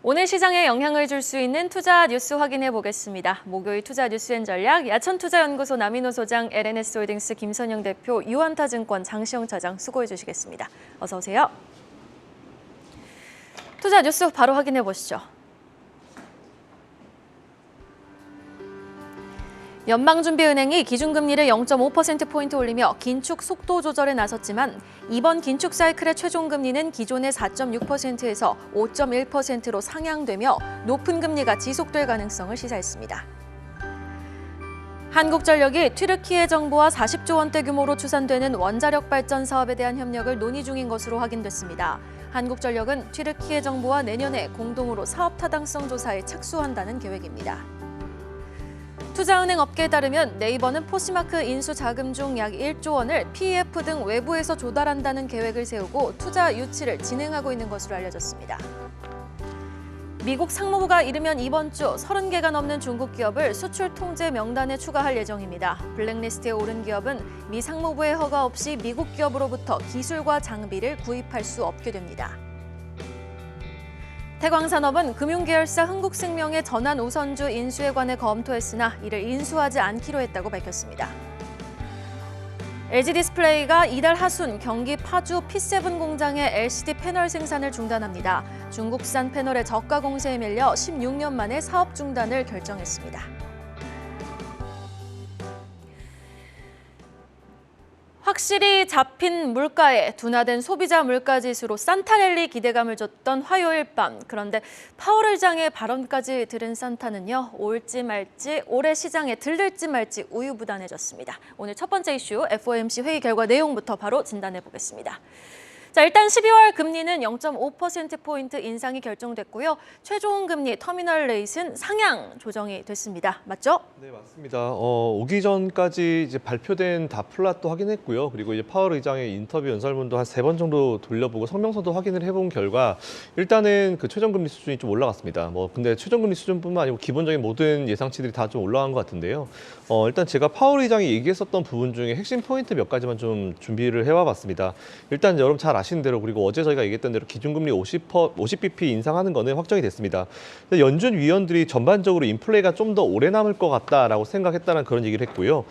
오늘 시장에 영향을 줄 수 있는 투자 뉴스 확인해 보겠습니다. 목요일 투자 뉴스엔 전략, 야천투자연구소 남인호 소장, LNS홀딩스 김선영 대표, 유한타증권 장시영 차장 수고해 주시겠습니다. 어서 오세요. 투자 뉴스 바로 확인해 보시죠. 연방준비은행이 기준금리를 0.5%포인트 올리며 긴축 속도 조절에 나섰지만 이번 긴축 사이클의 최종금리는 기존의 4.6%에서 5.1%로 상향되며 높은 금리가 지속될 가능성을 시사했습니다. 한국전력이 튀르키예 정부와 40조 원대 규모로 추산되는 원자력 발전 사업에 대한 협력을 논의 중인 것으로 확인됐습니다. 한국전력은 튀르키예 정부와 내년에 공동으로 사업 타당성 조사에 착수한다는 계획입니다. 투자은행 업계에 따르면 네이버는 포시마크 인수 자금 중 약 1조 원을 PEF 등 외부에서 조달한다는 계획을 세우고 투자 유치를 진행하고 있는 것으로 알려졌습니다. 미국 상무부가 이르면 이번 주 30개가 넘는 중국 기업을 수출 통제 명단에 추가할 예정입니다. 블랙리스트에 오른 기업은 미 상무부의 허가 없이 미국 기업으로부터 기술과 장비를 구입할 수 없게 됩니다. 태광산업은 금융계열사 흥국생명의 전환 우선주 인수에 관해 검토했으나 이를 인수하지 않기로 했다고 밝혔습니다. LG디스플레이가 이달 하순 경기 파주 P7 공장의 LCD 패널 생산을 중단합니다. 중국산 패널의 저가 공세에 밀려 16년 만에 사업 중단을 결정했습니다. 확실히 잡힌 물가에 둔화된 소비자 물가지수로 산타랠리 기대감을 줬던 화요일 밤. 그런데 파월 의장의 발언까지 들은 산타는요. 올지 말지, 올해 시장에 들릴지 말지 우유부단해졌습니다. 오늘 첫 번째 이슈 FOMC 회의 결과 내용부터 바로 진단해 보겠습니다. 자, 일단 12월 금리는 0.5%포인트 인상이 결정됐고요. 최종 금리 터미널 레이트는 상향 조정이 됐습니다. 맞죠? 네, 맞습니다. 오기 전까지 이제 발표된 다 플랫도 확인했고요. 그리고 이제 파월 의장의 인터뷰 연설문도 한 3번 정도 돌려보고 성명서도 확인을 해본 결과 일단은 그 최종금리 수준이 좀 올라갔습니다. 근데 최종금리 수준뿐만 아니고 기본적인 모든 예상치들이 다 좀 올라간 것 같은데요. 일단 제가 파월 의장이 얘기했었던 부분 중에 핵심 포인트 몇 가지만 좀 준비를 해와봤습니다. 일단 여러분 잘 아시는 대로 그리고 어제 저희가 얘기했던 대로 기준금리 50bp 인상하는 거는 확정이 됐습니다. 연준 위원들이 전반적으로 인플레가 좀 더 오래 남을 것 같다라고 생각했다는 그런 얘기를 했고요.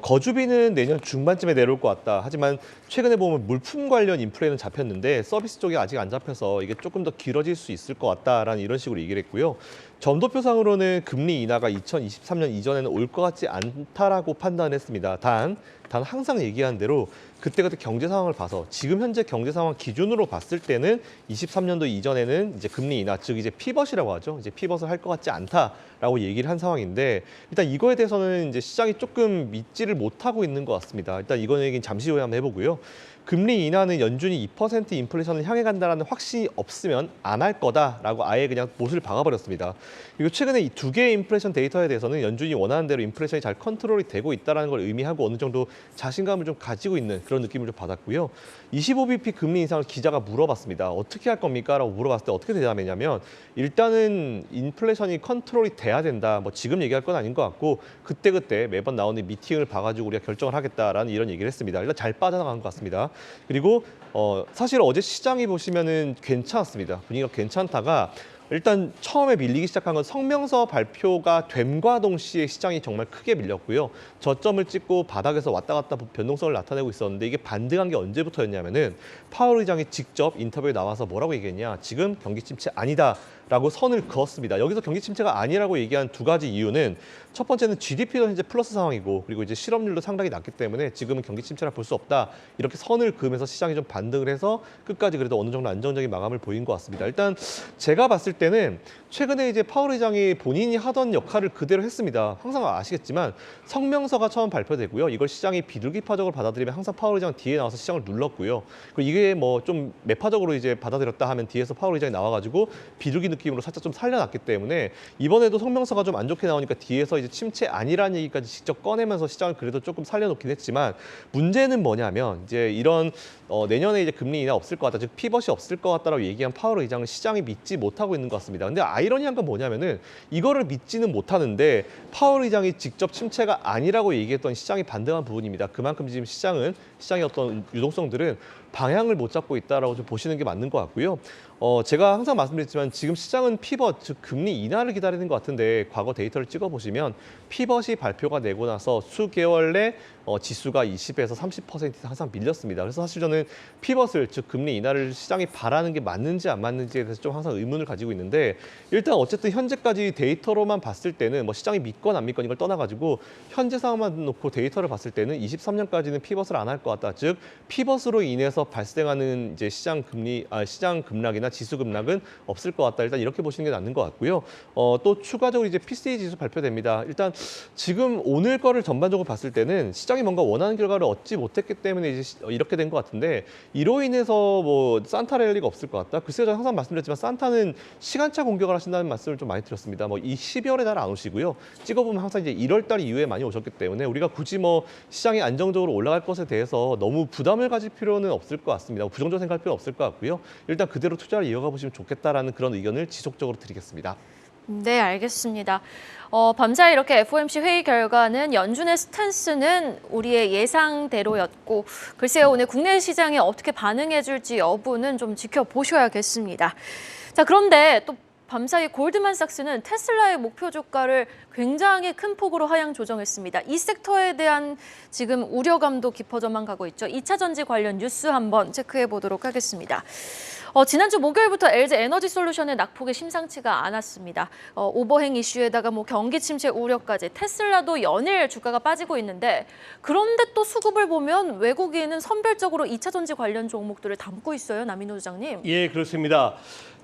거주비는 내년 중반쯤에 내려올 것 같다. 하지만 최근에 보면 물품 관련 인플레는 잡혔는데 서비스 쪽이 아직 안 잡혀서 이게 조금 더 길어질 수 있을 것 같다라는 이런 식으로 얘기를 했고요. 점도표상으로는 금리 인하가 2023년 이전에는 올 것 같지 않다라고 판단했습니다. 단 항상 얘기한 대로 그때그때 경제 상황을 봐서 지금 현재 경제 상황 기준으로 봤을 때는 23년도 이전에는 이제 금리 인하, 즉 이제 피벗이라고 하죠. 이제 피벗을 할 것 같지 않다라고 얘기를 한 상황인데 일단 이거에 대해서는 이제 시장이 조금 믿지를 못하고 있는 것 같습니다. 일단 이거 얘기는 잠시 후에 한번 해보고요. 금리 인하는 연준이 2% 인플레이션을 향해 간다는 확신이 없으면 안 할 거다라고 아예 그냥 못을 박아버렸습니다. 그리고 최근에 이 두 개의 인플레이션 데이터에 대해서는 연준이 원하는 대로 인플레이션이 잘 컨트롤이 되고 있다는 걸 의미하고 어느 정도 자신감을 좀 가지고 있는 그런 느낌을 좀 받았고요. 25bp 금리 인상을 기자가 물어봤습니다. 어떻게 할 겁니까? 라고 물어봤을 때 어떻게 대답했냐면 일단은 인플레이션이 컨트롤이 돼야 된다. 지금 얘기할 건 아닌 것 같고 그때그때 매번 나오는 미팅을 봐가지고 우리가 결정을 하겠다라는 이런 얘기를 했습니다. 일단 잘 빠져나간 것 같습니다. 그리고 사실 어제 시장이 보시면은 괜찮았습니다. 분위기가 괜찮다가 일단 처음에 밀리기 시작한 건 성명서 발표가 됨과 동시에 시장이 정말 크게 밀렸고요. 저점을 찍고 바닥에서 왔다 갔다 변동성을 나타내고 있었는데 이게 반등한 게 언제부터였냐면은 파월 의장이 직접 인터뷰에 나와서 뭐라고 얘기했냐. 지금 경기 침체 아니다. 라고 선을 그었습니다. 여기서 경기 침체가 아니라고 얘기한 두 가지 이유는 첫 번째는 GDP도 현재 플러스 상황이고 그리고 이제 실업률도 상당히 낮기 때문에 지금은 경기 침체라 볼 수 없다. 이렇게 선을 그으면서 시장이 좀 반등을 해서 끝까지 그래도 어느 정도 안정적인 마감을 보인 것 같습니다. 일단 제가 봤을 때는 최근에 이제 파월 의장이 본인이 하던 역할을 그대로 했습니다. 항상 아시겠지만 성명서가 처음 발표되고요. 이걸 시장이 비둘기파적으로 받아들이면 항상 파월 의장 뒤에 나와서 시장을 눌렀고요. 그리고 이게 좀 매파적으로 이제 받아들였다 하면 뒤에서 파월 의장이 나와가지고 비둘기 느낌으로 살짝 좀 살려놨기 때문에 이번에도 성명서가 좀 안 좋게 나오니까 뒤에서 이제 침체 아니라는 얘기까지 직접 꺼내면서 시장을 그래도 조금 살려놓긴 했지만 문제는 뭐냐면 이제 이런 내년에 이제 금리 인하 없을 것 같다, 즉 피벗이 없을 것 같다라고 얘기한 파월 의장을 시장이 믿지 못하고 있는 것 같습니다. 근데 아이러니한 건 뭐냐면은 이거를 믿지는 못하는데 파월 의장이 직접 침체가 아니라고 얘기했던 시장이 반등한 부분입니다. 그만큼 지금 시장의 어떤 유동성들은 방향을 못 잡고 있다라고 좀 보시는 게 맞는 것 같고요. 제가 항상 말씀드렸지만 지금 시장은 피벗, 즉 금리 인하를 기다리는 것 같은데 과거 데이터를 찍어보시면 피벗이 발표가 되고 나서 수개월 내 지수가 20에서 30% 항상 밀렸습니다. 그래서 사실 저는 피벗을, 즉 금리 인하를 시장이 바라는 게 맞는지 안 맞는지에 대해서 좀 항상 의문을 가지고 있는데 일단 어쨌든 현재까지 데이터로만 봤을 때는 뭐 시장이 믿건 안 믿건 이걸 떠나가지고 현재 상황만 놓고 데이터를 봤을 때는 23년까지는 피벗을 안 할 것 같다. 즉 피벗으로 인해서 발생하는 이제 시장 급락이나 지수 급락은 없을 것 같다. 일단 이렇게 보시는 게 맞는 것 같고요. 또 추가적으로 이제 PCE 지수 발표됩니다. 일단 지금 오늘 거를 전반적으로 봤을 때는 시장이 뭔가 원하는 결과를 얻지 못했기 때문에 이제 이렇게 된 것 같은데 이로 인해서 뭐 산타 랠리가 없을 것 같다. 글쎄요, 제가 항상 말씀드렸지만 산타는 시간차 공격을 하신다는 말씀을 좀 많이 드렸습니다. 뭐 이 12월에 잘 안 오시고요. 찍어보면 항상 이제 1월 달 이후에 많이 오셨기 때문에 우리가 굳이 뭐 시장이 안정적으로 올라갈 것에 대해서 너무 부담을 가질 필요는 없을 것 같습니다. 부정적으로 생각할 필요는 없을 것 같고요. 일단 그대로 투자를 이어가 보시면 좋겠다라는 그런 의견을 지속적으로 드리겠습니다. 네, 알겠습니다. 밤사이 이렇게 FOMC 회의 결과는 연준의 스탠스는 우리의 예상대로였고 글쎄요, 오늘 국내 시장에 어떻게 반응해줄지 여부는 좀 지켜보셔야겠습니다. 자, 그런데 또 밤사이 골드만삭스는 테슬라의 목표 주가를 굉장히 큰 폭으로 하향 조정했습니다. 이 섹터에 대한 지금 우려감도 깊어져만 가고 있죠. 2차 전지 관련 뉴스 한번 체크해 보도록 하겠습니다. 지난주 목요일부터 LG 에너지 솔루션의 낙폭이 심상치가 않았습니다. 오버행 이슈에다가 뭐 경기 침체 우려까지 테슬라도 연일 주가가 빠지고 있는데 그런데 또 수급을 보면 외국인은 선별적으로 2차 전지 관련 종목들을 담고 있어요. 남인호 부장님. 예, 그렇습니다.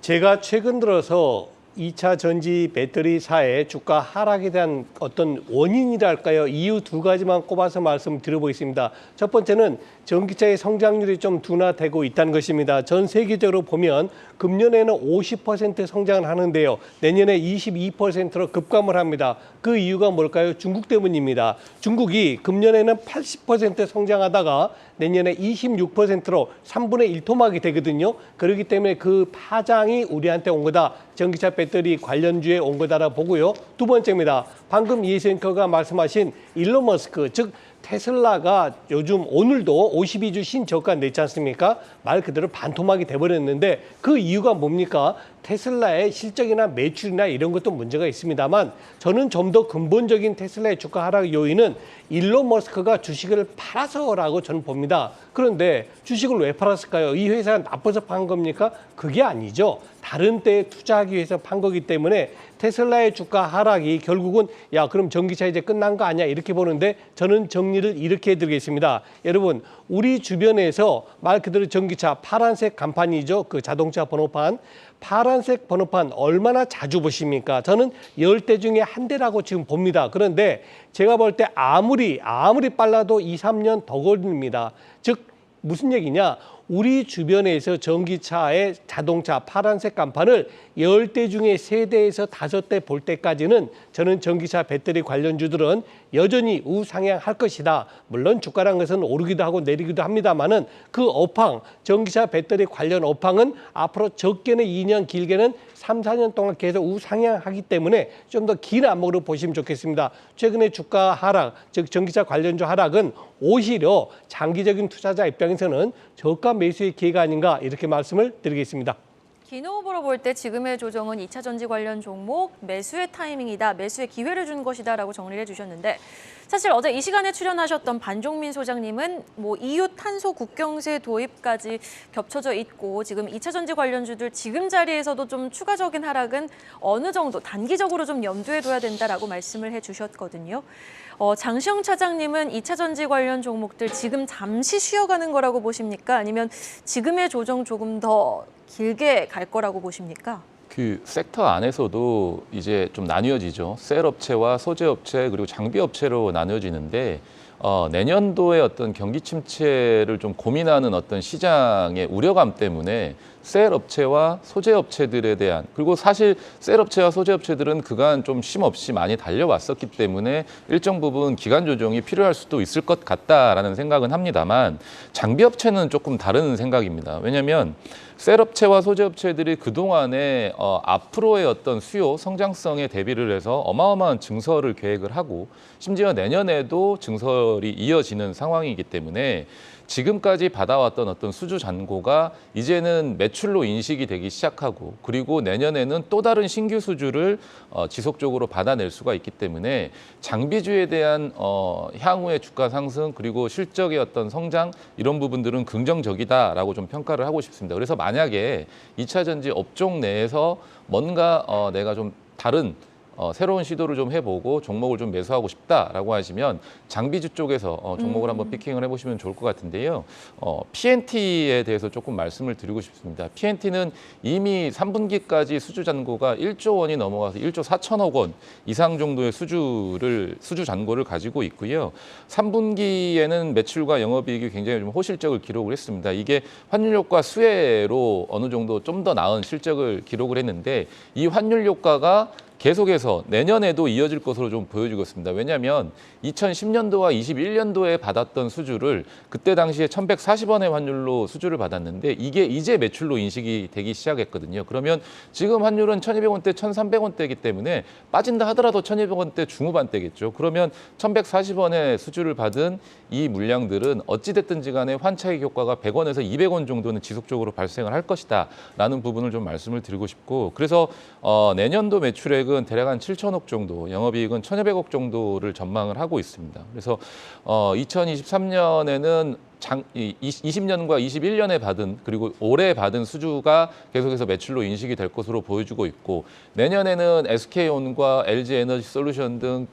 제가 최근 들어서 2차 전지 배터리사의 주가 하락에 대한 어떤 원인이랄까요? 이유 두 가지만 꼽아서 말씀드려보겠습니다. 첫 번째는 전기차의 성장률이 좀 둔화되고 있다는 것입니다. 전 세계적으로 보면 금년에는 50% 성장을 하는데요. 내년에 22%로 급감을 합니다. 그 이유가 뭘까요? 중국 때문입니다. 중국이 금년에는 80% 성장하다가 내년에 26%로 3분의 1 토막이 되거든요. 그렇기 때문에 그 파장이 우리한테 온 거다. 전기차 배터리 관련주에 온 거다라 보고요. 두 번째입니다. 방금 이해생커가 말씀하신 일론 머스크, 즉 테슬라가 요즘 오늘도 52주 신저가 냈지 않습니까? 말 그대로 반토막이 돼버렸는데 그 이유가 뭡니까? 테슬라의 실적이나 매출이나 이런 것도 문제가 있습니다만 저는 좀 더 근본적인 테슬라의 주가 하락 요인은 일론 머스크가 주식을 팔아서라고 저는 봅니다. 그런데 주식을 왜 팔았을까요? 이 회사가 나빠서 판 겁니까? 그게 아니죠. 다른 때에 투자하기 위해서 판 거기 때문에 테슬라의 주가 하락이 결국은 야 그럼 전기차 이제 끝난 거 아니야 이렇게 보는데 저는 정리를 이렇게 해드리겠습니다. 여러분 우리 주변에서 말 그대로 전기차 파란색 간판이죠. 그 자동차 번호판. 파란색 번호판 얼마나 자주 보십니까? 저는 10대 중에 한 대라고 지금 봅니다. 그런데 제가 볼 때 아무리 빨라도 2, 3년 더 걸립니다. 즉 무슨 얘기냐? 우리 주변에서 전기차의 자동차 파란색 간판을 10대 중에 3대에서 5대 볼 때까지는 저는 전기차 배터리 관련주들은 여전히 우상향할 것이다. 물론 주가란 것은 오르기도 하고 내리기도 합니다만은 그 업황, 전기차 배터리 관련 업황은 앞으로 적게는 2년, 길게는 3, 4년 동안 계속 우상향하기 때문에 좀 더 긴 안목으로 보시면 좋겠습니다. 최근에 주가 하락, 즉 전기차 관련주 하락은 오히려 장기적인 투자자 입장에서는 저가 매수의 기회가 아닌가 이렇게 말씀을 드리겠습니다. 긴 호흡으로 볼 때 지금의 조정은 2차 전지 관련 종목 매수의 타이밍이다, 매수의 기회를 준 것이다라고 정리를 해주셨는데 사실 어제 이 시간에 출연하셨던 반종민 소장님은 뭐 EU 탄소 국경세 도입까지 겹쳐져 있고 지금 2차 전지 관련주들 지금 자리에서도 좀 추가적인 하락은 어느 정도 단기적으로 좀 염두에 둬야 된다라고 말씀을 해주셨거든요. 장시영 차장님은 2차 전지 관련 종목들 지금 잠시 쉬어가는 거라고 보십니까? 아니면 지금의 조정 조금 더 길게 갈 거라고 보십니까? 그 섹터 안에서도 이제 좀 나뉘어지죠. 셀 업체와 소재 업체 그리고 장비 업체로 나뉘어지는데 내년도에 어떤 경기 침체를 좀 고민하는 어떤 시장의 우려감 때문에 셀 업체와 소재 업체들에 대한 그리고 사실 셀 업체와 소재 업체들은 그간 좀 쉼없이 많이 달려왔었기 때문에 일정 부분 기간 조정이 필요할 수도 있을 것 같다라는 생각은 합니다만 장비 업체는 조금 다른 생각입니다. 왜냐하면 셀 업체와 소재 업체들이 그동안에 앞으로의 어떤 수요 성장성에 대비를 해서 어마어마한 증설을 계획을 하고 심지어 내년에도 증설 계절이 이어지는 상황이기 때문에 지금까지 받아왔던 어떤 수주 잔고가 이제는 매출로 인식이 되기 시작하고 그리고 내년에는 또 다른 신규 수주를 지속적으로 받아낼 수가 있기 때문에 장비주에 대한 향후의 주가 상승 그리고 실적의 어떤 성장 이런 부분들은 긍정적이다라고 좀 평가를 하고 싶습니다. 그래서 만약에 2차 전지 업종 내에서 뭔가 내가 좀 다른 새로운 시도를 좀 해보고 종목을 좀 매수하고 싶다라고 하시면 장비주 쪽에서 종목을 한번 피킹을 해보시면 좋을 것 같은데요. PNT에 대해서 조금 말씀을 드리고 싶습니다. PNT는 이미 3분기까지 수주 잔고가 1조 원이 넘어가서 1조 4천억 원 이상 정도의 수주 잔고를 가지고 있고요. 3분기에는 매출과 영업이익이 굉장히 좀 호실적을 기록을 했습니다. 이게 환율 효과 수혜로 어느 정도 좀 더 나은 실적을 기록을 했는데 이 환율 효과가 계속해서 내년에도 이어질 것으로 좀 보여지고 있습니다. 왜냐하면 2010년도와 21년도에 받았던 수주를 그때 당시에 1,140원의 환율로 수주를 받았는데 이게 이제 매출로 인식이 되기 시작했거든요. 그러면 지금 환율은 1,200원대, 1,300원대이기 때문에 빠진다 하더라도 1,200원대 중후반대겠죠. 그러면 1,140원의 수주를 받은 이 물량들은 어찌됐든지 간에 환차익 효과가 100원에서 200원 정도는 지속적으로 발생을 할 것이다 라는 부분을 좀 말씀을 드리고 싶고 그래서 내년도 매출액 대략 한 7천억 정도, 영업이익은 1,200억 정도를 전망을 하고 있습니다. 그래서 2023년에는 20년과 21년에 받은 그리고 올해 받은 수주가 계속해서 매출로 인식이 될 것으로 보여지고 있고 내년에는 SK온과 LG에너지솔루션 등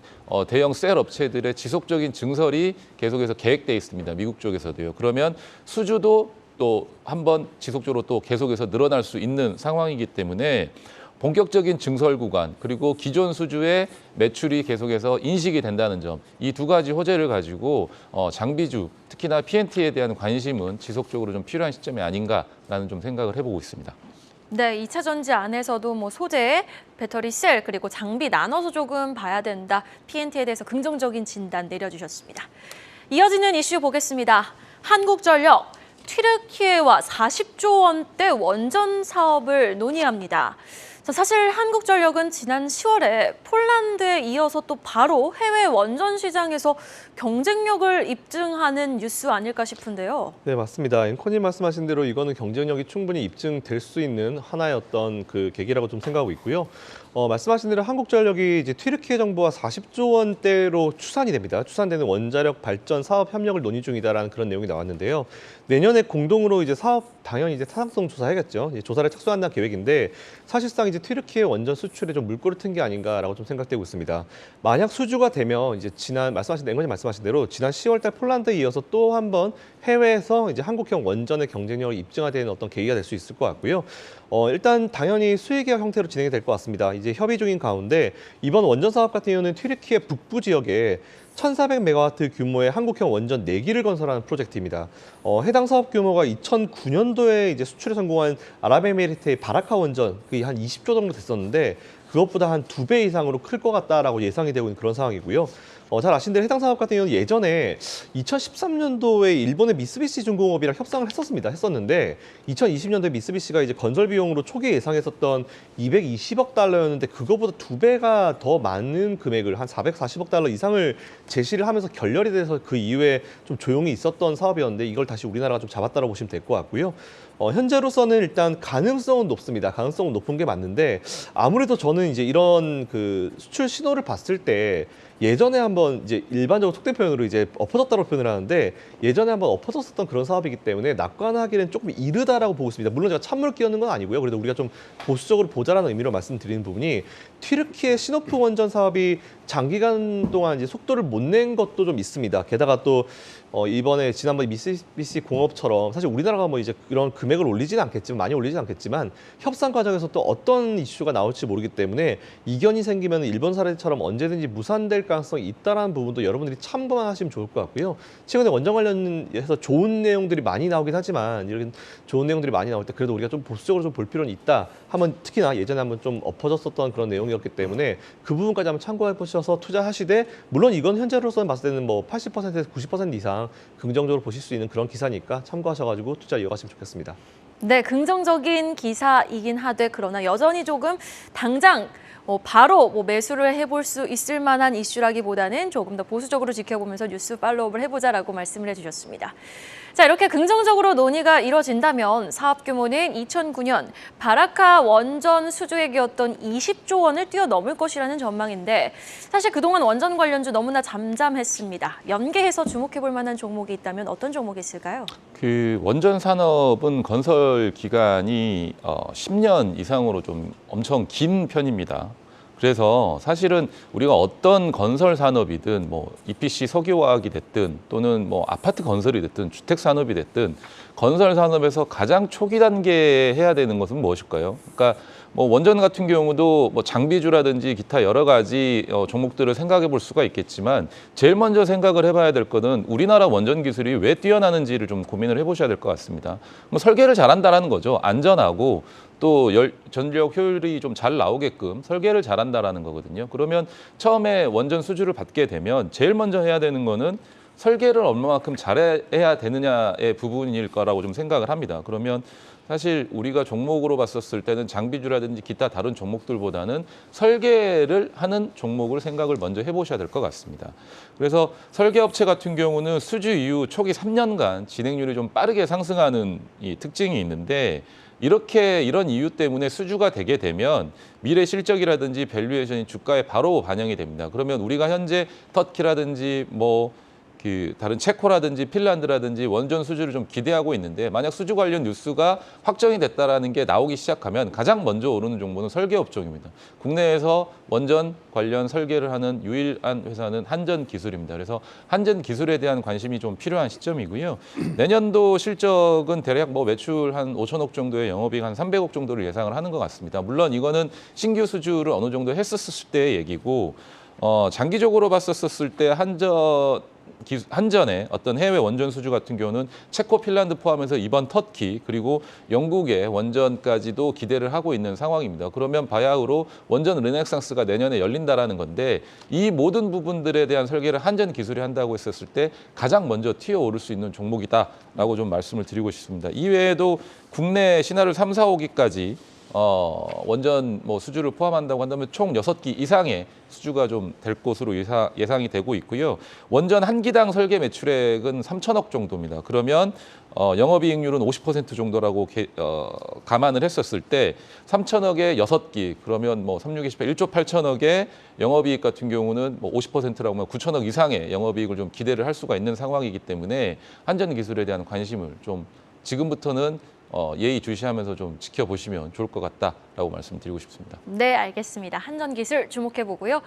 대형 셀 업체들의 지속적인 증설이 계속해서 계획돼 있습니다. 미국 쪽에서도요. 그러면 수주도 또 한번 지속적으로 또 계속해서 늘어날 수 있는 상황이기 때문에 본격적인 증설 구간 그리고 기존 수주의 매출이 계속해서 인식이 된다는 점 이 두 가지 호재를 가지고 장비주 특히나 PNT에 대한 관심은 지속적으로 좀 필요한 시점이 아닌가라는 좀 생각을 해보고 있습니다. 네, 2차 전지 안에서도 뭐 소재, 배터리 셀 그리고 장비 나눠서 조금 봐야 된다. PNT에 대해서 긍정적인 진단 내려주셨습니다. 이어지는 이슈 보겠습니다. 한국전력 튀르키예와 40조 원대 원전 사업을 논의합니다. 사실 한국전력은 지난 10월에 폴란드에 이어서 또 바로 해외 원전 시장에서 경쟁력을 입증하는 뉴스 아닐까 싶은데요. 네, 맞습니다. 앵커님 말씀하신 대로 이거는 경쟁력이 충분히 입증될 수 있는 하나의 어떤 그 계기라고 좀 생각하고 있고요. 말씀하신 대로 한국전력이 이제 튀르키예 정부와 40조 원대로 추산이 됩니다. 추산되는 원자력 발전 사업 협력을 논의 중이다라는 그런 내용이 나왔는데요. 내년에 공동으로 이제 사업 당연히 이제 타당성 조사해야겠죠. 조사를 착수한다는 계획인데 사실상 이제 튀르키예 원전 수출에 좀 물꼬를 튼 게 아닌가라고 좀 생각되고 있습니다. 만약 수주가 되면 이제 앵커님 말씀하신 대로 지난 10월달 폴란드에 이어서 또 한 번 해외에서 이제 한국형 원전의 경쟁력을 입증하는 어떤 계기가 될 수 있을 것 같고요. 일단 당연히 수의계약 형태로 진행이 될 것 같습니다. 이제 협의 중인 가운데 이번 원전 사업 같은 경우는 튀르키예 북부 지역에 1,400메가와트 규모의 한국형 원전 4기를 건설하는 프로젝트입니다. 해당 사업 규모가 2009년도에 이제 수출에 성공한 아랍에미리트의 바라카 원전 그게 한 20조 정도 됐었는데 그것보다 한 2배 이상으로 클 것 같다라고 예상이 되고 있는 그런 상황이고요. 잘 아신 대로 해당 사업 같은 경우는 예전에 2013년도에 일본의 미쓰비시 중공업이랑 협상을 했었는데 2020년도에 미쓰비시가 이제 건설 비용으로 초기에 예상했었던 220억 달러였는데 그거보다 2배가 더 많은 금액을 한 440억 달러 이상을 제시를 하면서 결렬이 돼서 그 이후에 좀 조용히 있었던 사업이었는데 이걸 다시 우리나라가 좀 잡았다고 보시면 될 것 같고요. 현재로서는 일단 가능성은 높습니다. 가능성은 높은 게 맞는데 아무래도 저는 이제 이런 그 수출 신호를 봤을 때 예전에 한번 이제 일반적으로 속된 표현으로 이제 엎어졌다고 표현을 하는데 예전에 한번 엎어졌었던 그런 사업이기 때문에 낙관하기는 조금 이르다라고 보고 있습니다. 물론 제가 찬물 끼얹는 건 아니고요. 그래도 우리가 좀 보수적으로 보자라는 의미로 말씀드리는 부분이 튀르키예 시노프 원전 사업이 장기간 동안 이제 속도를 못 낸 것도 좀 있습니다. 게다가 또 이번에 지난번 미쓰비시 공업처럼 사실 우리나라가 뭐 이제 이런 금액을 올리지는 않겠지만 많이 올리지는 않겠지만 협상 과정에서 또 어떤 이슈가 나올지 모르기 때문에 이견이 생기면 일본 사례처럼 언제든지 무산될 가능성이 있다라는 부분도 여러분들이 참고만 하시면 좋을 것 같고요. 최근에 원전 관련해서 좋은 내용들이 많이 나오긴 하지만 이런 좋은 내용들이 많이 나올 때 그래도 우리가 좀 보수적으로 좀 볼 필요는 있다. 한번 특히나 예전에 한번 좀 엎어졌었던 그런 내용이었기 때문에 그 부분까지 한번 참고해 보셔서 투자하시되 물론 이건 현재로서는 봤을 때는 뭐 80%에서 90% 이상 긍정적으로 보실 수 있는 그런 기사니까 참고하셔가지고 투자 이어가시면 좋겠습니다. 네, 긍정적인 기사이긴 하되 그러나 여전히 조금 당장 바로 매수를 해볼 수 있을 만한 이슈라기보다는 조금 더 보수적으로 지켜보면서 뉴스 팔로우업을 해보자라고 말씀을 해주셨습니다. 자, 이렇게 긍정적으로 논의가 이뤄진다면 사업 규모는 2009년 바라카 원전 수주액이었던 20조 원을 뛰어넘을 것이라는 전망인데 사실 그동안 원전 관련주 너무나 잠잠했습니다. 연계해서 주목해볼 만한 종목이 있다면 어떤 종목이 있을까요? 그 원전 산업은 건설 기간이 10년 이상으로 좀 엄청 긴 편입니다. 그래서 사실은 우리가 어떤 건설 산업이든 뭐 EPC 석유화학이 됐든 또는 뭐 아파트 건설이 됐든 주택 산업이 됐든 건설 산업에서 가장 초기 단계에 해야 되는 것은 무엇일까요? 그러니까 뭐 원전 같은 경우도 뭐 장비주라든지 기타 여러 가지 종목들을 생각해 볼 수가 있겠지만 제일 먼저 생각을 해봐야 될 거는 우리나라 원전 기술이 왜 뛰어나는지를 좀 고민을 해보셔야 될 것 같습니다. 뭐 설계를 잘한다라는 거죠. 안전하고 또 전력 효율이 좀 잘 나오게끔 설계를 잘한다라는 거거든요. 그러면 처음에 원전 수주를 받게 되면 제일 먼저 해야 되는 거는 설계를 얼마만큼 잘해야 되느냐의 부분일 거라고 좀 생각을 합니다. 그러면 사실 우리가 종목으로 봤었을 때는 장비주라든지 기타 다른 종목들보다는 설계를 하는 종목을 생각을 먼저 해보셔야 될 것 같습니다. 그래서 설계업체 같은 경우는 수주 이후 초기 3년간 진행률이 좀 빠르게 상승하는 이 특징이 있는데 이런 이유 때문에 수주가 되게 되면 미래 실적이라든지 밸류에이션이 주가에 바로 반영이 됩니다. 그러면 우리가 현재 터키라든지 다른 체코라든지 핀란드라든지 원전 수주를 좀 기대하고 있는데 만약 수주 관련 뉴스가 확정이 됐다라는 게 나오기 시작하면 가장 먼저 오르는 종목은 설계업종입니다. 국내에서 원전 관련 설계를 하는 유일한 회사는 한전기술입니다. 그래서 한전기술에 대한 관심이 좀 필요한 시점이고요. 내년도 실적은 대략 매출 한 5천억 정도의 영업이익 한 300억 정도를 예상을 하는 것 같습니다. 물론 이거는 신규 수주를 어느 정도 했었을 때의 얘기고 장기적으로 봤었을 때 한전의 어떤 해외 원전 수주 같은 경우는 체코, 핀란드 포함해서 이번 터키 그리고 영국의 원전까지도 기대를 하고 있는 상황입니다. 그러면 바야흐로 원전 르네상스가 내년에 열린다라는 건데 이 모든 부분들에 대한 설계를 한전 기술이 한다고 했었을 때 가장 먼저 튀어오를 수 있는 종목이다라고 좀 말씀을 드리고 싶습니다. 이외에도 국내 신화를 3, 4, 5기까지 원전 수주를 포함한다고 한다면 총 6기 이상의 수주가 좀 될 것으로 예상이 되고 있고요. 원전 한 기당 설계 매출액은 3천억 정도입니다. 그러면 영업이익률은 50% 정도라고 감안을 했었을 때 3천억에 6기 그러면 3, 6, 28, 1조 8천억의 영업이익 같은 경우는 50%라고 하면 9천억 이상의 영업이익을 좀 기대를 할 수가 있는 상황이기 때문에 한전기술에 대한 관심을 좀 지금부터는 예의주시하면서 좀 지켜보시면 좋을 것 같다라고 말씀드리고 싶습니다. 네, 알겠습니다. 한전기술 주목해보고요.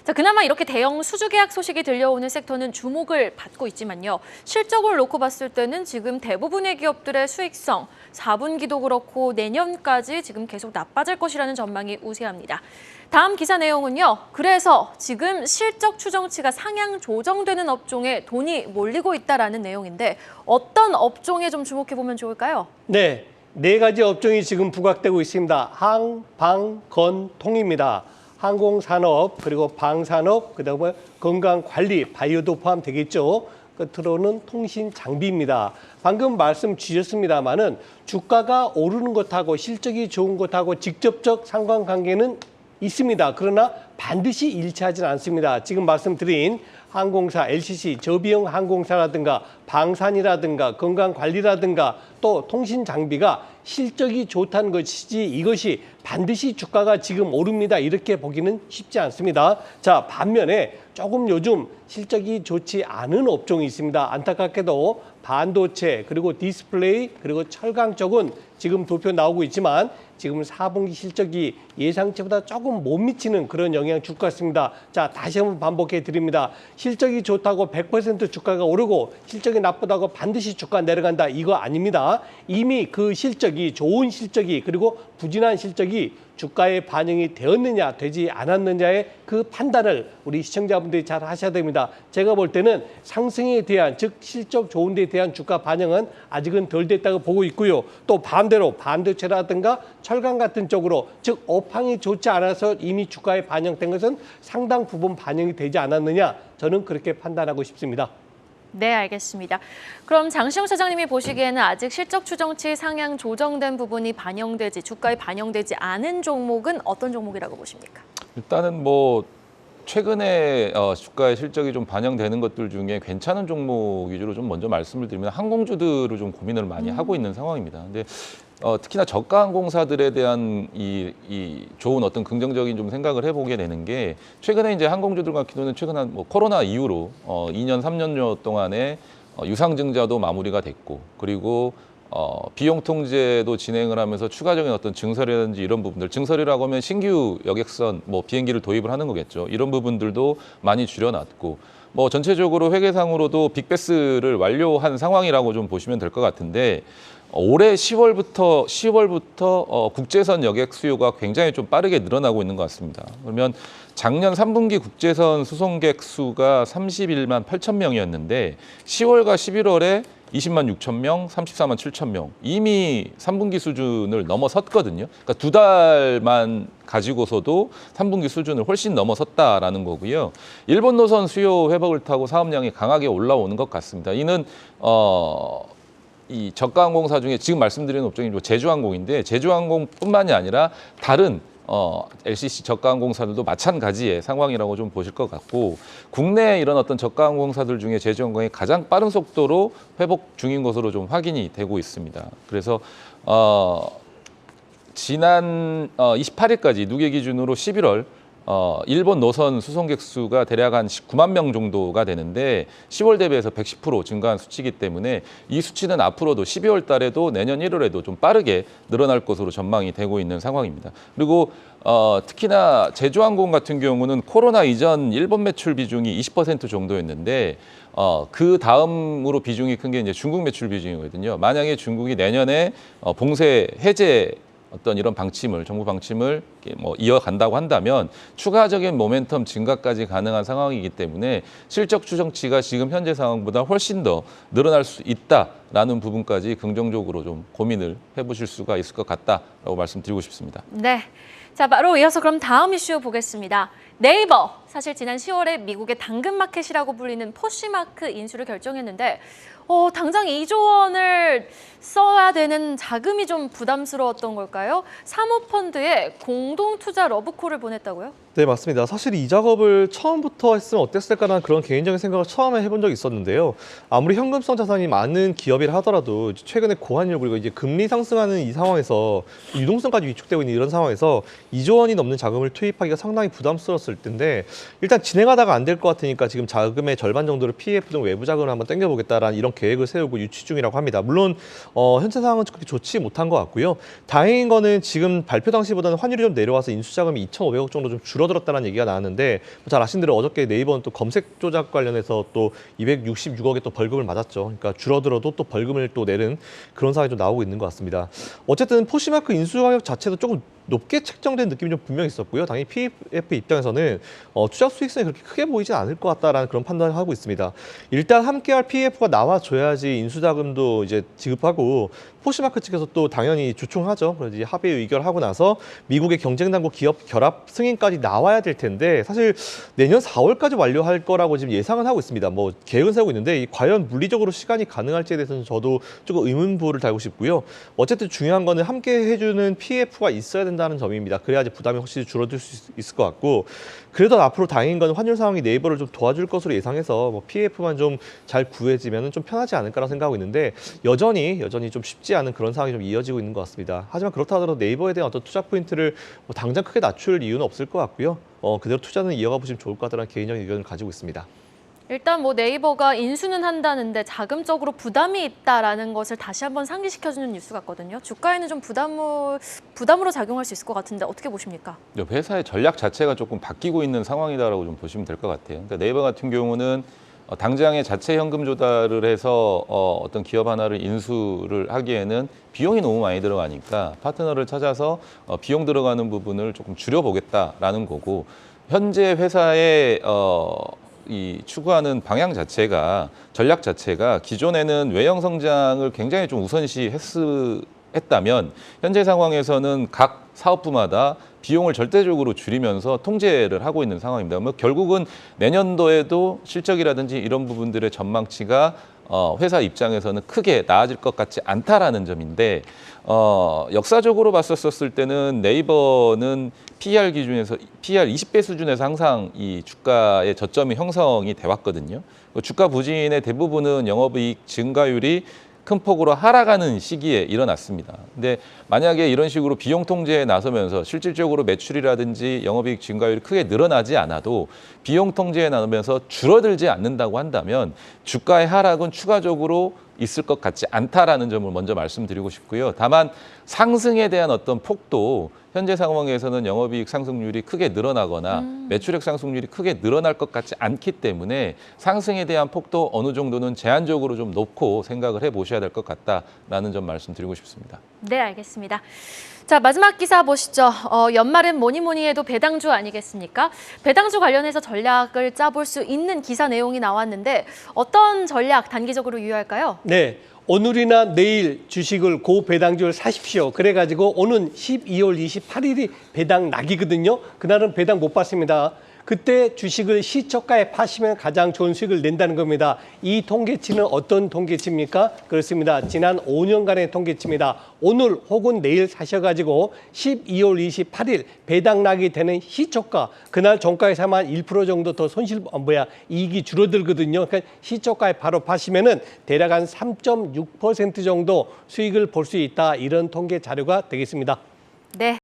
자, 그나마 이렇게 대형 수주 계약 소식이 들려오는 섹터는 주목을 받고 있지만요. 실적을 놓고 봤을 때는 지금 대부분의 기업들의 수익성, 4분기도 그렇고 내년까지 지금 계속 나빠질 것이라는 전망이 우세합니다. 다음 기사 내용은요. 그래서 지금 실적 추정치가 상향 조정되는 업종에 돈이 몰리고 있다라는 내용인데 어떤 업종에 좀 주목해보면 좋을까요? 네, 4가지 업종이 지금 부각되고 있습니다. 항, 방, 건, 통입니다. 항공산업, 그리고 방산업, 그다음에 건강관리, 바이오도 포함되겠죠. 끝으로는 통신장비입니다. 방금 말씀 주셨습니다마는 주가가 오르는 것하고 실적이 좋은 것하고 직접적 상관관계는 있습니다. 그러나 반드시 일치하지는 않습니다. 지금 말씀드린 항공사, LCC, 저비용 항공사라든가 방산이라든가 건강관리라든가 또 통신장비가 실적이 좋다는 것이지 이것이 반드시 주가가 지금 오릅니다. 이렇게 보기는 쉽지 않습니다. 자, 반면에 조금 요즘 실적이 좋지 않은 업종이 있습니다. 안타깝게도 반도체, 그리고 디스플레이, 그리고 철강 쪽은 지금 도표 나오고 있지만 지금 4분기 실적이 예상치보다 조금 못 미치는 그런 영향을 줄 것 같습니다. 자, 다시 한번 반복해 드립니다. 실적이 좋다고 100% 주가가 오르고 실적이 나쁘다고 반드시 주가 내려간다. 이거 아닙니다. 이미 그 실적이 좋은 실적이 그리고 부진한 실적이 주가에 반영이 되었느냐 되지 않았느냐의 그 판단을 우리 시청자분들이 잘 하셔야 됩니다. 제가 볼 때는 상승에 대한 즉 실적 좋은 데에 대한 주가 반영은 아직은 덜 됐다고 보고 있고요. 또 반대로 반도체라든가 철강 같은 쪽으로 즉 업황이 좋지 않아서 이미 주가에 반영된 것은 상당 부분 반영이 되지 않았느냐 저는 그렇게 판단하고 싶습니다. 네, 알겠습니다. 그럼 장시영 차장님이 보시기에는 아직 실적 추정치 상향 조정된 부분이 주가에 반영되지 않은 종목은 어떤 종목이라고 보십니까? 일단은 뭐 최근에 주가의 실적이 좀 반영되는 것들 중에 괜찮은 종목 위주로 좀 먼저 말씀을 드리면 항공주들을 좀 고민을 많이 하고 있는 상황입니다. 근데 특히나 저가 항공사들에 대한 이 좋은 어떤 긍정적인 좀 생각을 해보게 되는 게 최근에 이제 항공주들 같은 경우는 최근 뭐 코로나 이후로 2년, 3년 동안에 유상증자도 마무리가 됐고 그리고 비용 통제도 진행을 하면서 추가적인 어떤 증설이라든지 이런 부분들, 증설이라고 하면 신규 여객선, 뭐 비행기를 도입을 하는 거겠죠. 이런 부분들도 많이 줄여놨고, 뭐 전체적으로 회계상으로도 빅베스를 완료한 상황이라고 좀 보시면 될 것 같은데, 올해 10월부터 국제선 여객 수요가 굉장히 좀 빠르게 늘어나고 있는 것 같습니다. 그러면 작년 3분기 국제선 수송객 수가 31만 8천 명이었는데 10월과 11월에 20만 6천 명, 34만 7천 명. 이미 3분기 수준을 넘어섰거든요. 그러니까 두 달만 가지고서도 3분기 수준을 훨씬 넘어섰다라는 거고요. 일본 노선 수요 회복을 타고 사업량이 강하게 올라오는 것 같습니다. 이는 이 저가항공사 중에 지금 말씀드리는 업종이 제주항공인데 제주항공뿐만이 아니라 다른 LCC 저가항공사들도 마찬가지의 상황이라고 좀 보실 것 같고 국내 이런 어떤 저가항공사들 중에 제주항공이 가장 빠른 속도로 회복 중인 것으로 좀 확인이 되고 있습니다. 그래서 지난 28일까지 누계 기준으로 11월 일본 노선 수송객 수가 대략 한 19만 명 정도가 되는데 10월 대비해서 110% 증가한 수치이기 때문에 이 수치는 앞으로도 12월 달에도 내년 1월에도 좀 빠르게 늘어날 것으로 전망이 되고 있는 상황입니다. 그리고 특히나 제주항공 같은 경우는 코로나 이전 일본 매출 비중이 20% 정도였는데 그 다음으로 비중이 큰 게 이제 중국 매출 비중이거든요. 만약에 중국이 내년에 봉쇄 해제 어떤 이런 방침을 정부 방침을 뭐 이어간다고 한다면 추가적인 모멘텀 증가까지 가능한 상황이기 때문에 실적 추정치가 지금 현재 상황보다 훨씬 더 늘어날 수 있다라는 부분까지 긍정적으로 좀 고민을 해보실 수가 있을 것 같다라고 말씀드리고 싶습니다. 네. 자, 바로 이어서 그럼 다음 이슈 보겠습니다. 네이버, 사실 지난 10월에 미국의 당근마켓이라고 불리는 포쉬마크 인수를 결정했는데 당장 2조 원을 써야 되는 자금이 좀 부담스러웠던 걸까요? 사모펀드에 공동투자 러브콜을 보냈다고요? 네, 맞습니다. 사실 이 작업을 처음부터 했으면 어땠을까라는 그런 개인적인 생각을 처음에 해본 적이 있었는데요. 아무리 현금성 자산이 많은 기업이라 하더라도 최근에 고환율 그리고 이제 금리 상승하는 이 상황에서 유동성까지 위축되고 있는 이런 상황에서 2조 원이 넘는 자금을 투입하기가 상당히 부담스러웠을 텐데 일단 진행하다가 안 될 것 같으니까 지금 자금의 절반 정도를 PF 등 외부 자금을 한번 땡겨보겠다라는 이런 계획을 세우고 유치 중이라고 합니다. 물론 현재 상황은 그렇게 좋지 못한 것 같고요. 다행인 거는 지금 발표 당시보다는 환율이 좀 내려와서 인수 자금이 2,500억 정도 좀 줄어들었다는 얘기가 나왔는데 잘 아신 대로 어저께 네이버는 또 검색 조작 관련해서 또 266억의 또 벌금을 맞았죠. 그러니까 줄어들어도 또 벌금을 또 내는 그런 상황이 좀 나오고 있는 것 같습니다. 어쨌든 포시마크 인수 가격 자체도 조금 높게 책정된 느낌이 좀 분명히 있었고요. 당연히 PF 입장에서는 투자 수익성이 그렇게 크게 보이진 않을 것 같다라는 그런 판단을 하고 있습니다. 일단 함께할 PF가 나와줘야지 인수자금도 이제 지급하고 포시마크 측에서 또 당연히 주총하죠. 그래서 이제 합의 의결하고 나서 미국의 경쟁당국 기업 결합 승인까지 나와야 될 텐데 사실 내년 4월까지 완료할 거라고 지금 예상은 하고 있습니다. 뭐 계획은 세우고 있는데 과연 물리적으로 시간이 가능할지에 대해서는 저도 조금 의문부를 달고 싶고요. 어쨌든 중요한 거는 함께 해주는 PF가 있어야 된다는 점입니다. 그래야지 부담이 확실히 줄어들 수 있을 것 같고 그래도 앞으로 다행인 건 환율 상황이 네이버를 좀 도와줄 것으로 예상해서 뭐 PF만 좀 잘 구해지면 좀 편하지 않을까라고 생각하고 있는데 여전히 좀 쉽지 않은 그런 상황이 좀 이어지고 있는 것 같습니다. 하지만 그렇다 하더라도 네이버에 대한 어떤 투자 포인트를 뭐 당장 크게 낮출 이유는 없을 것 같고요. 그대로 투자는 이어가 보시면 좋을 것 같다는 개인적인 의견을 가지고 있습니다. 일단 뭐 네이버가 인수는 한다는데 자금적으로 부담이 있다라는 것을 다시 한번 상기시켜주는 뉴스 같거든요. 주가에는 좀 부담으로 작용할 수 있을 것 같은데 어떻게 보십니까? 회사의 전략 자체가 조금 바뀌고 있는 상황이다라고 좀 보시면 될 것 같아요. 그러니까 네이버 같은 경우는 당장에 자체 현금 조달을 해서 어떤 기업 하나를 인수를 하기에는 비용이 너무 많이 들어가니까 파트너를 찾아서 비용 들어가는 부분을 조금 줄여보겠다라는 거고 현재 회사의 이 추구하는 방향 자체가 전략 자체가 기존에는 외형 성장을 굉장히 좀 우선시했다면 현재 상황에서는 각 사업부마다 비용을 절대적으로 줄이면서 통제를 하고 있는 상황입니다. 뭐 결국은 내년도에도 실적이라든지 이런 부분들의 전망치가 회사 입장에서는 크게 나아질 것 같지 않다라는 점인데 역사적으로 봤었을 때는 네이버는 PER 기준에서 PER 20배 수준에서 항상 이 주가의 저점이 형성이 돼 왔거든요. 주가 부진의 대부분은 영업이익 증가율이 큰 폭으로 하락하는 시기에 일어났습니다. 근데 만약에 이런 식으로 비용 통제에 나서면서 실질적으로 매출이라든지 영업이익 증가율이 크게 늘어나지 않아도 비용 통제에 나서면서 줄어들지 않는다고 한다면 주가의 하락은 추가적으로 있을 것 같지 않다라는 점을 먼저 말씀드리고 싶고요. 다만 상승에 대한 어떤 폭도 현재 상황에서는 영업이익 상승률이 크게 늘어나거나 매출액 상승률이 크게 늘어날 것 같지 않기 때문에 상승에 대한 폭도 어느 정도는 제한적으로 좀 놓고 생각을 해보셔야 될 것 같다라는 점 말씀드리고 싶습니다. 네, 알겠습니다. 자, 마지막 기사 보시죠. 연말은 뭐니 해도 배당주 아니겠습니까? 배당주 관련해서 전략을 짜볼 수 있는 기사 내용이 나왔는데 어떤 전략 단기적으로 유효할까요? 네. 오늘이나 내일 주식을 고배당주를 사십시오. 그래가지고 오는 12월 28일이 배당 낙이거든요. 그날은 배당 못 받습니다. 그때 주식을 시초가에 파시면 가장 좋은 수익을 낸다는 겁니다. 이 통계치는 어떤 통계치입니까? 그렇습니다. 지난 5년간의 통계치입니다. 오늘 혹은 내일 사셔가지고 12월 28일 배당락이 되는 시초가, 그날 종가에 사면 1% 정도 더 이익이 줄어들거든요. 그러니까 시초가에 바로 파시면은 대략 한 3.6% 정도 수익을 볼 수 있다. 이런 통계 자료가 되겠습니다. 네.